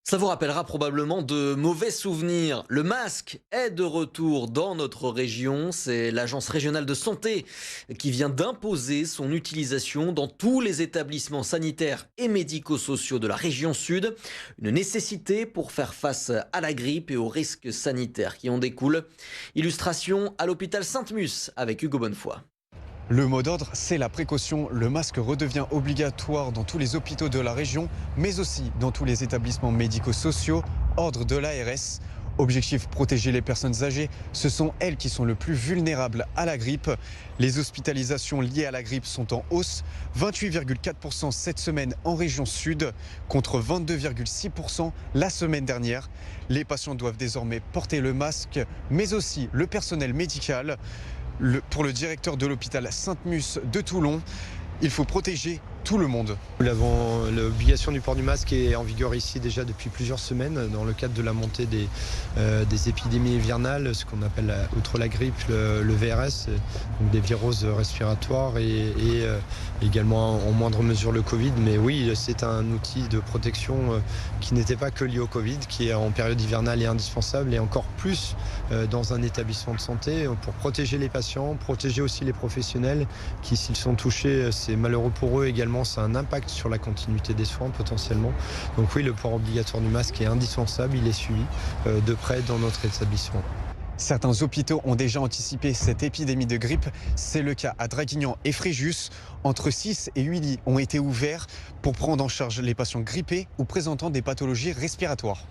Ça vous rappellera probablement de mauvais souvenirs. Le masque est de retour dans notre région. C'est l'Agence régionale de santé qui vient d'imposer son utilisation dans tous les établissements sanitaires et médico-sociaux de la région sud. Une nécessité pour faire face à la grippe et aux risques sanitaires qui en découlent. Illustration à l'hôpital Sainte-Musse avec Hugo Bonnefoy. Le mot d'ordre, c'est la précaution. Le masque redevient obligatoire dans tous les hôpitaux de la région, mais aussi dans tous les établissements médico-sociaux, ordre de l'ARS. Objectif, protéger les personnes âgées. Ce sont elles qui sont le plus vulnérables à la grippe. Les hospitalisations liées à la grippe sont en hausse. 28,4% cette semaine en région sud, contre 22,6% la semaine dernière. Les patients doivent désormais porter le masque, mais aussi le personnel médical. Pour le directeur de l'hôpital Sainte-Musse de Toulon, il faut protéger tout le monde. L'obligation du port du masque est en vigueur ici déjà depuis plusieurs semaines dans le cadre de la montée des épidémies hivernales, ce qu'on appelle, outre la grippe, le VRS, donc des viroses respiratoires et également en moindre mesure le Covid. Mais oui, c'est un outil de protection qui n'était pas que lié au Covid, qui est en période hivernale est indispensable et encore plus dans un établissement de santé pour protéger les patients, protéger aussi les professionnels qui, s'ils sont touchés, c'est malheureux pour eux également. Ça a un impact sur la continuité des soins potentiellement. Donc oui, le port obligatoire du masque est indispensable, il est suivi de près dans notre établissement. Certains hôpitaux ont déjà anticipé cette épidémie de grippe. C'est le cas à Draguignan et Fréjus. Entre 6 et 8 lits ont été ouverts pour prendre en charge les patients grippés ou présentant des pathologies respiratoires.